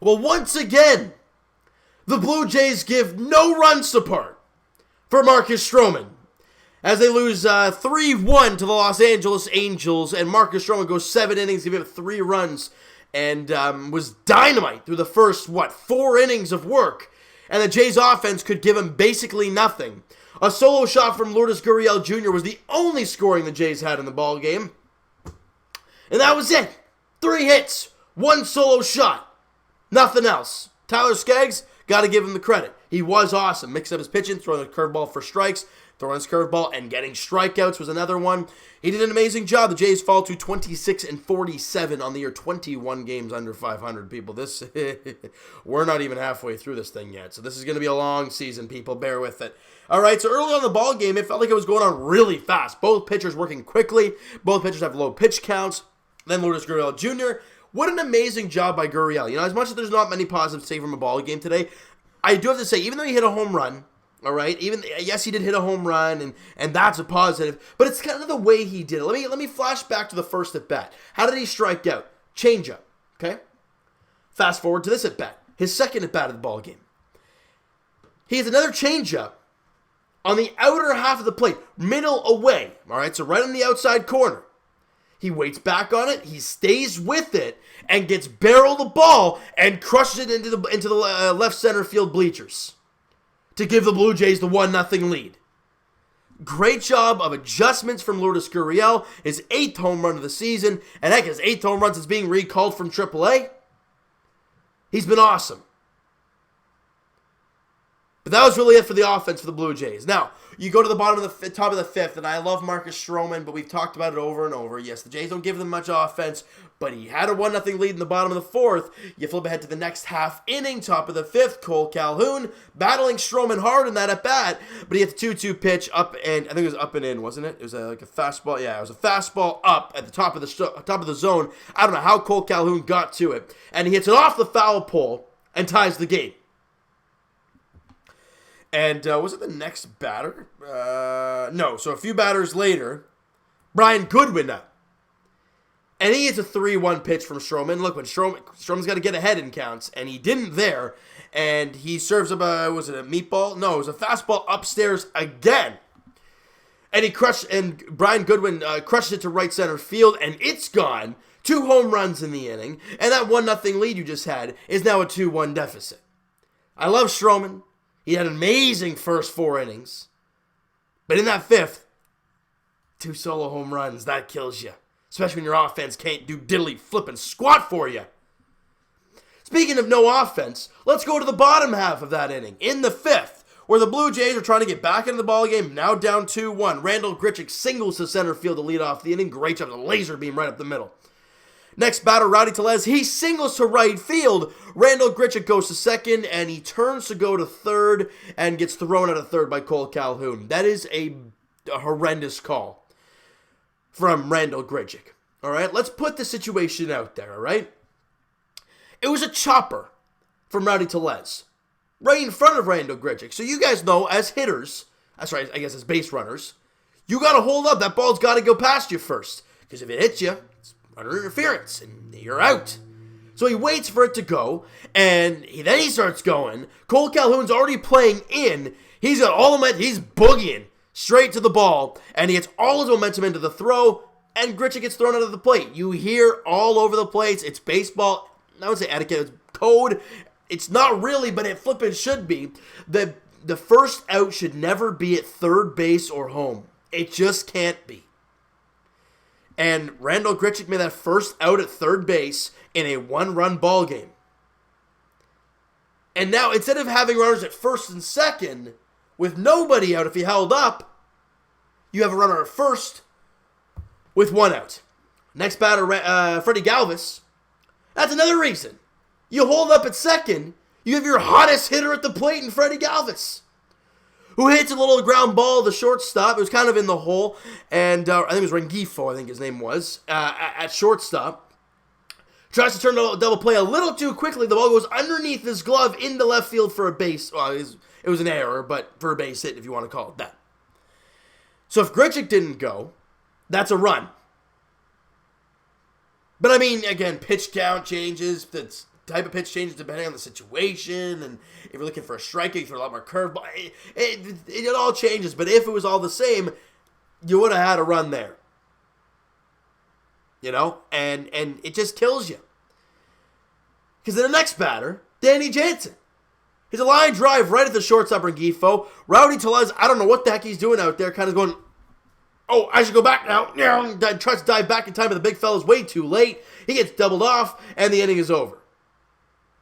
Well, once again, the Blue Jays give no run support for Marcus Stroman as they lose 3-1 to the Los Angeles Angels, and Marcus Stroman goes 7 innings, giving up 3 runs, and was dynamite through the first, 4 innings of work, and the Jays offense could give him basically nothing. A solo shot from Lourdes Gurriel Jr. was the only scoring the Jays had in the ball game, and that was it. 3 hits, 1 solo shot. Nothing else. Tyler Skaggs, got to give him the credit. He was awesome. Mixed up his pitching, throwing a curveball for strikes, throwing his curveball, and getting strikeouts was another one. He did an amazing job. The Jays fall to 26-47 on the year, 21 games under 500, people. We're not even halfway through this thing yet, so this is going to be a long season, people. Bear with it. All right, so early on the ball game, it felt like it was going on really fast. Both pitchers working quickly. Both pitchers have low pitch counts. Then Lourdes Gurriel Jr., what an amazing job by Gurriel. You know, as much as there's not many positives to say from a ball game today, I do have to say, even though he hit a home run, all right, yes, he did hit a home run, and that's a positive, but it's kind of the way he did it. Let me flash back to the first at bat. How did he strike out? Changeup, okay? Fast forward to this at bat, his second at bat of the ball game. He has another changeup on the outer half of the plate, middle away, all right, so right on the outside corner. He waits back on it, he stays with it, and gets barrel the ball and crushes it into the left center field bleachers to give the Blue Jays the 1-0 lead. Great job of adjustments from Lourdes Gurriel, his 8th home run of the season, and heck, his 8th home run since being recalled from AAA. He's been awesome. But that was really it for the offense for the Blue Jays. Now, you go to the top of the 5th, and I love Marcus Stroman, but we've talked about it over and over. Yes, the Jays don't give them much offense, but he had a 1-0 lead in the bottom of the 4th. You flip ahead to the next half inning, top of the 5th, Cole Calhoun battling Stroman hard in that at-bat, but he hit the 2-2 pitch up, and I think it was up and in, wasn't it? It was like a fastball. Yeah, it was a fastball up at the top of the zone. I don't know how Cole Calhoun got to it, and he hits it off the foul pole and ties the game. And was it the next batter? No. So a few batters later, Brian Goodwin up. And he hits a 3-1 pitch from Stroman. Look, when Stroman's got to get ahead in counts, and he didn't there. And he serves up was it a meatball? No, it was a fastball upstairs again. And Brian Goodwin crushes it to right center field, and it's gone. 2 home runs in the inning. And that 1-0 lead you just had is now a 2-1 deficit. I love Stroman. He had an amazing first 4 innings. But in that 5th, 2 solo home runs, that kills you. Especially when your offense can't do diddly flippin' squat for you. Speaking of no offense, let's go to the bottom half of that inning. In the 5th, where the Blue Jays are trying to get back into the ballgame, now down 2-1. Randall Grichuk singles to center field to lead off the inning. Great job, a laser beam right up the middle. Next batter, Rowdy Tellez, he singles to right field. Randall Grichuk goes to second, and he turns to go to third and gets thrown out of third by Cole Calhoun. That is a horrendous call from Randall Grichuk. All right, let's put the situation out there, all right? It was a chopper from Rowdy Tellez right in front of Randall Grichuk. So you guys know, as hitters, that's right, I guess as base runners, you got to hold up. That ball's got to go past you first, because if it hits you, under interference, and you're out. So he waits for it to go, and then he starts going. Cole Calhoun's already playing in. He's got all the momentum. He's boogieing straight to the ball, and he gets all his momentum into the throw, and Grichuk gets thrown out of the plate. You hear all over the place. It's baseball. I would say etiquette. It's code. It's not really, but it flippin' should be. The first out should never be at third base or home. It just can't be. And Randall Grichuk made that first out at third base in a 1-run ball game. And now, instead of having runners at first and second, with nobody out if he held up, you have a runner at first with 1 out. Next batter, Freddie Galvis. That's another reason. You hold up at second, you have your hottest hitter at the plate in Freddie Galvis, who hits a little ground ball to shortstop. It was kind of in the hole, and I think it was Rengifo, I think his name was, at shortstop. Tries to turn the double play a little too quickly. The ball goes underneath his glove into left field for a base. Well, it was an error, but for a base hit, if you want to call it that. So if Grichuk didn't go, that's a run. But I mean, again, pitch count changes. That's type of pitch changes depending on the situation, and if you're looking for a strikeout, you throw a lot more curveball. It all changes, but if it was all the same, you would have had a run there. You know? And it just kills you. Because then the next batter, Danny Jansen. He's a line drive right at the shortstop Rengifo. Rowdy Tellez, I don't know what the heck he's doing out there, kind of going, oh, I should go back now. Tries to dive back in time, but the big fella's way too late. He gets doubled off, and the inning is over.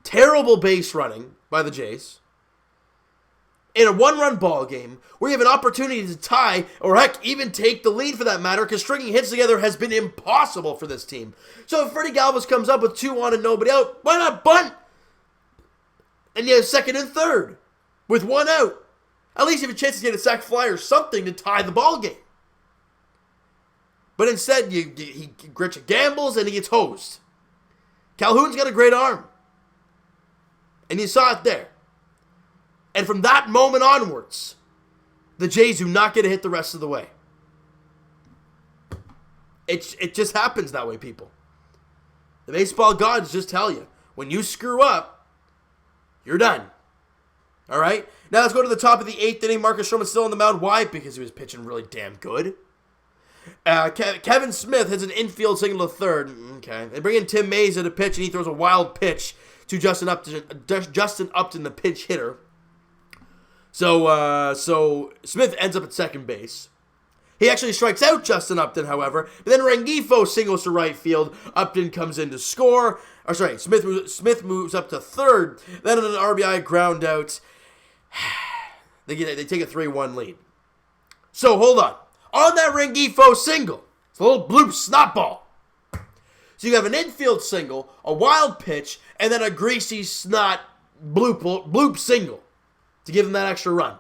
Terrible base running by the Jays. In a one-run ball game, where you have an opportunity to tie, or heck, even take the lead for that matter, because stringing hits together has been impossible for this team. So if Freddie Galvis comes up with 2 on and nobody out, why not bunt? And you have second and third with 1 out. At least you have a chance to get a sac fly or something to tie the ball game. But instead, Gritch gambles and he gets hosed. Calhoun's got a great arm. And you saw it there. And from that moment onwards, the Jays do not get a hit the rest of the way. It just happens that way, people. The baseball gods just tell you, when you screw up, you're done. All right? Now let's go to the top of the 8th inning. Marcus Stroman still on the mound. Why? Because he was pitching really damn good. Kevin Smith hits an infield single to third. Okay. They bring in Tim Mays at a pitch, and he throws a wild pitch to Justin Upton, the pinch hitter. So Smith ends up at second base. He actually strikes out Justin Upton, however. But then Rengifo singles to right field. Upton comes in to score. Smith moves up to third. Then on an RBI ground out, they take a 3-1 lead. So hold on. On that Rengifo single, it's a little bloop snot ball. So you have an infield single, a wild pitch, and then a greasy snot bloop single to give them that extra run.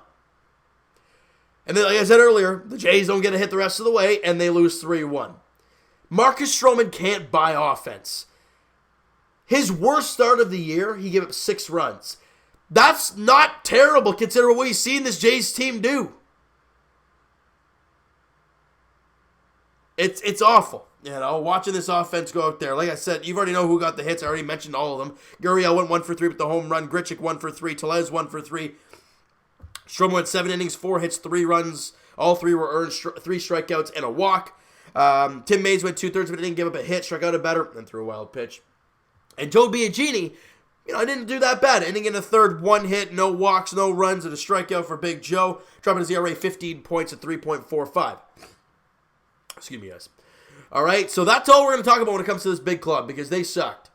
And then, like I said earlier, the Jays don't get a hit the rest of the way, and they lose 3-1. Marcus Stroman can't buy offense. His worst start of the year, he gave up 6 runs. That's not terrible considering what he's seen this Jays team do. It's awful, you know, watching this offense go out there. Like I said, you already know who got the hits. I already mentioned all of them. Gurriel went 1 for 3 with the home run. Grichuk 1 for 3. Tellez 1 for 3. Stroman went 7 innings, 4 hits, 3 runs. All 3 were earned, 3 strikeouts and a walk. Tim Mays went 2/3 of an inning, gave up a hit, struck out a batter, and threw a wild pitch. And Joe Biagini, didn't do that bad. Inning in the third, 1 hit, no walks, no runs, and a strikeout for Big Joe, dropping his ERA 15 points at 3.45. Excuse me, guys. All right, so that's all we're going to talk about when it comes to this big club, because they sucked.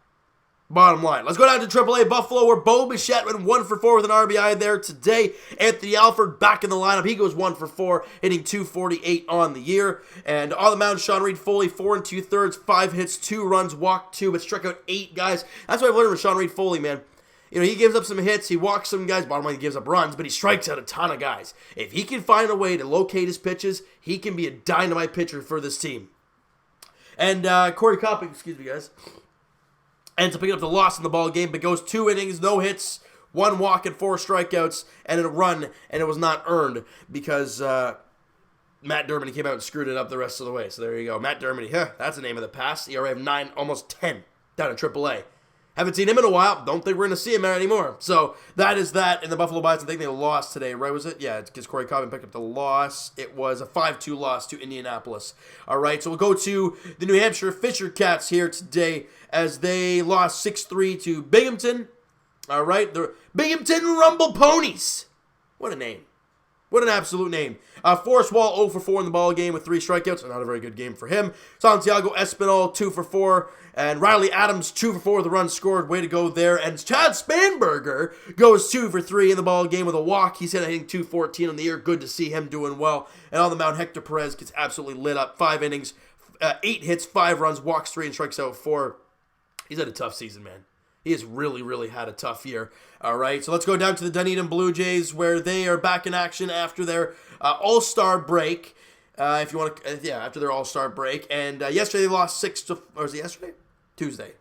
Bottom line. Let's go down to AAA Buffalo, where Bo Bichette went 1 for 4 with an RBI there today. Anthony Alford back in the lineup. He goes 1 for 4, hitting .248 on the year. And on the mound, Sean Reed Foley, 4 2/3, 5 hits, 2 runs, walked 2, but struck out 8 guys. That's what I've learned with Sean Reed Foley, man. He gives up some hits, he walks some guys, bottom line, he gives up runs, but he strikes out a ton of guys. If he can find a way to locate his pitches, he can be a dynamite pitcher for this team. And Corey Copping, excuse me, guys, ends up picking up the loss in the ball game, but goes 2 innings, no hits, 1 walk and 4 strikeouts, and a run, and it was not earned because Matt Dermody came out and screwed it up the rest of the way. So there you go. Matt Dermody, that's the name of the past. ERA of 9, almost 10 down in AAA. Haven't seen him in a while. Don't think we're going to see him anymore. So that is that. And the Buffalo Bills, I think they lost today, right? Was it? Yeah, it's because Corey Cobbin picked up the loss. It was a 5-2 loss to Indianapolis. All right, so we'll go to the New Hampshire Fisher Cats here today as they lost 6-3 to Binghamton. All right, the Binghamton Rumble Ponies. What a name. What an absolute name. Forrest Wall 0 for 4 in the ball game with 3 strikeouts. Not a very good game for him. Santiago Espinal 2 for 4. And Riley Adams 2 for 4 with a run scored. Way to go there. And Chad Spanberger goes 2 for 3 in the ball game with a walk. He's hitting .214 on the year. Good to see him doing well. And on the mound, Hector Perez gets absolutely lit up. 5 innings, 8 hits, 5 runs, walks 3, and strikes out 4. He's had a tough season, man. He has really, really had a tough year. All right, so let's go down to the Dunedin Blue Jays, where they are back in action after their All-Star break. If you want to, after their All-Star break. And yesterday they lost 6 to, or was it yesterday? Tuesday.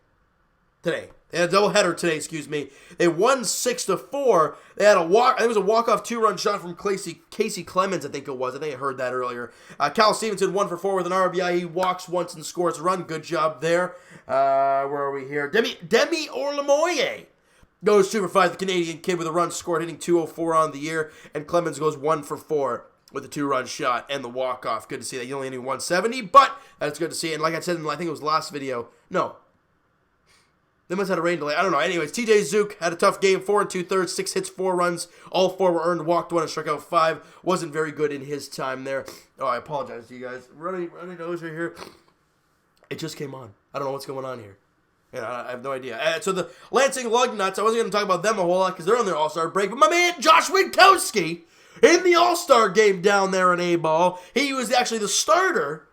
Today. They had a doubleheader today, excuse me. They won 6-4. They had a walk. I think it was a walk-off two-run shot from Casey Clemens, I think it was. I think I heard that earlier. Cal Stevenson 1 for 4 with an RBI. He walks once and scores a run. Good job there. Where are we here? Demi Orlemoye goes 2 for 5. The Canadian kid with a run scored, hitting 204 on the year. And Clemens goes 1 for 4 with a two-run shot and the walk-off. Good to see that. He only hit 170, but that's good to see. And like I said in, I think it was last video. No. They must have had a rain delay. I don't know. Anyways, TJ Zook had a tough game. 4 2/3, 6 hits, 4 runs. All 4 were earned. Walked 1 and struck out 5. Wasn't very good in his time there. Oh, I apologize to you guys. Running nose right here. It just came on. I don't know what's going on here. Yeah, I have no idea. So the Lansing Lugnuts, I wasn't going to talk about them a whole lot because they're on their All-Star break. But my man Josh Winkowski in the All-Star game down there in A-Ball. He was actually the starter,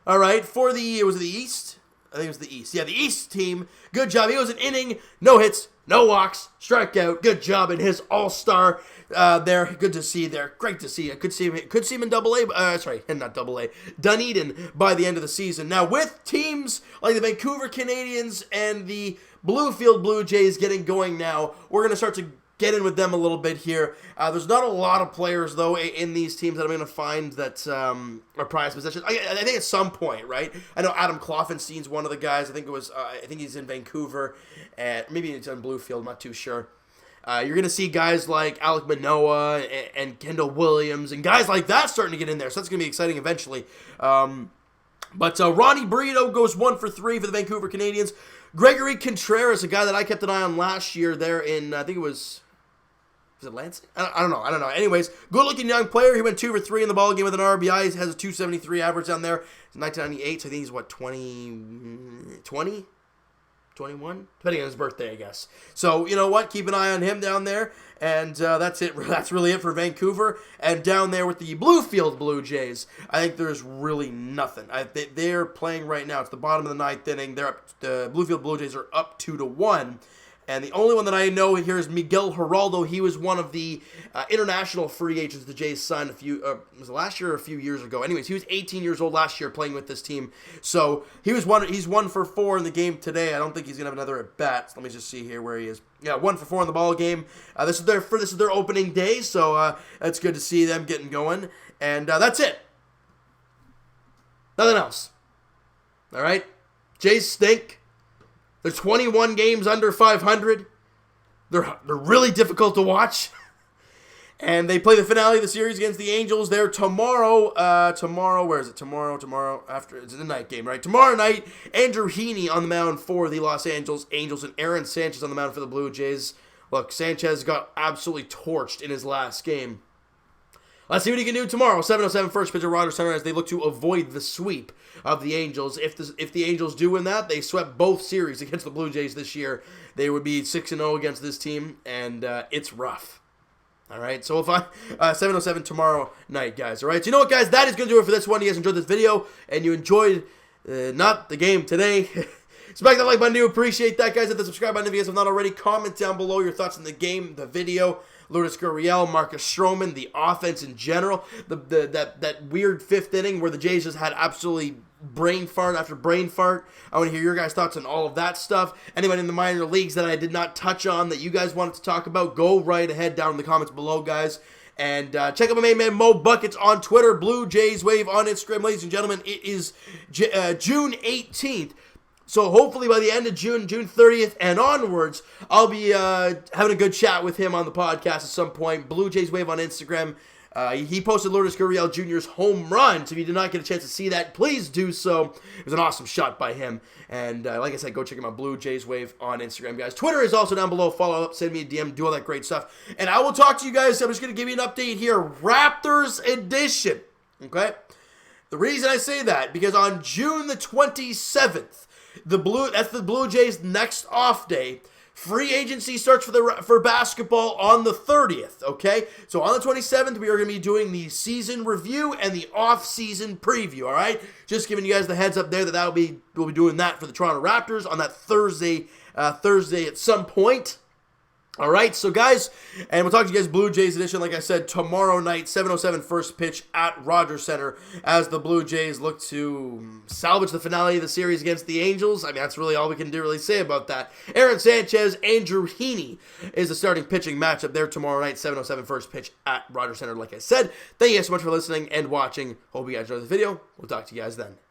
all right, for the, was it the East? I think it was the East. Yeah, the East team. Good job. He was an inning, no hits, no walks, strikeout. Good job in his All-Star there. Good to see there. Great to see. I could see him in Double-A. Sorry, not Double-A. Dunedin by the end of the season. Now, with teams like the Vancouver Canadians and the Bluefield Blue Jays getting going now, we're going to start to get in with them a little bit here. There's not a lot of players, though, in these teams that I'm going to find that are prized possessions. I think at some point, right? I know Adam Kloffenstein's one of the guys. I think he's in Vancouver, and maybe he's on Bluefield. I'm not too sure. You're going to see guys like Alek Manoah and Kendall Williams and guys like that starting to get in there. So that's going to be exciting eventually. But Ronnie Brito goes 1 for 3 for the Vancouver Canadians. Gregory Contreras, a guy that I kept an eye on last year there in, I think it was it Lansing? I don't know. Anyways, good-looking young player. He went 2 for 3 in the ball game with an RBI. He has a 273 average down there. He's 1998, so I think he's, 20? 21? Depending on his birthday, I guess. So, you know what? Keep an eye on him down there. And that's it. That's really it for Vancouver. And down there with the Bluefield Blue Jays, I think there's really nothing. They're playing right now. It's the bottom of the 9th inning. The Bluefield Blue Jays are up 2-1. And the only one that I know here is Miguel Geraldo. He was one of the international free agents the Jays signed was it last year or a few years ago? Anyways, he was 18 years old last year playing with this team. So he's 1 for 4 in the game today. I don't think he's going to have another at bat. So let me just see here where he is. Yeah, 1 for 4 in the ball game. This is their opening day, so it's good to see them getting going. And that's it. Nothing else. All right? Jays stink. They're 21 games under 500. They're really difficult to watch. And they play the finale of the series against the Angels there tomorrow. Where is it? Tomorrow after. It's the night game, right? Tomorrow night, Andrew Heaney on the mound for the Los Angeles Angels and Aaron Sanchez on the mound for the Blue Jays. Look, Sanchez got absolutely torched in his last game. Let's see what he can do tomorrow. 7:07 first pitch at Rogers Center as they look to avoid the sweep of the Angels. If the Angels do win that, they swept both series against the Blue Jays this year. They would be 6-0 against this team, and it's rough. All right, so 7:07 tomorrow night, guys. All right, so you know what, guys? That is going to do it for this one. You guys enjoyed this video, and you enjoyed not the game today. Smack that like button. Do appreciate that, guys. Hit the subscribe button if you guys have not already. Comment down below your thoughts on the game, the video. Lourdes Gurriel, Marcus Stroman, the offense in general, that weird 5th inning where the Jays just had absolutely brain fart after brain fart. I want to hear your guys' thoughts on all of that stuff. Anyone in the minor leagues that I did not touch on that you guys wanted to talk about, go right ahead down in the comments below, guys. And check out my main man, Mo Buckets, on Twitter, Blue Jays Wave on Instagram. Ladies and gentlemen, it is June 18th. So hopefully by the end of June 30th and onwards, I'll be having a good chat with him on the podcast at some point. Blue Jays Wave on Instagram. He posted Lourdes Gurriel Jr.'s home run, so if you did not get a chance to see that, please do so. It was an awesome shot by him. And like I said, go check him out, Blue Jays Wave on Instagram, guys. Twitter is also down below. Follow up, send me a DM, do all that great stuff. And I will talk to you guys. I'm just going to give you an update here. Raptors edition. Okay? The reason I say that, because on June the 27th, that's the Blue Jays' next off day. Free agency starts for basketball on the 30th, okay? So on the 27th, we are going to be doing the season review and the off-season preview, all right? Just giving you guys the heads up there that we'll be doing that for the Toronto Raptors on that Thursday at some point. All right, so guys, and we'll talk to you guys Blue Jays edition, like I said, tomorrow night, 7:07 first pitch at Rogers Center as the Blue Jays look to salvage the finale of the series against the Angels. I mean, that's really all we can really say about that. Aaron Sanchez, Andrew Heaney is the starting pitching matchup there tomorrow night, 7:07 first pitch at Rogers Center, like I said. Thank you guys so much for listening and watching. Hope you guys enjoyed the video. We'll talk to you guys then.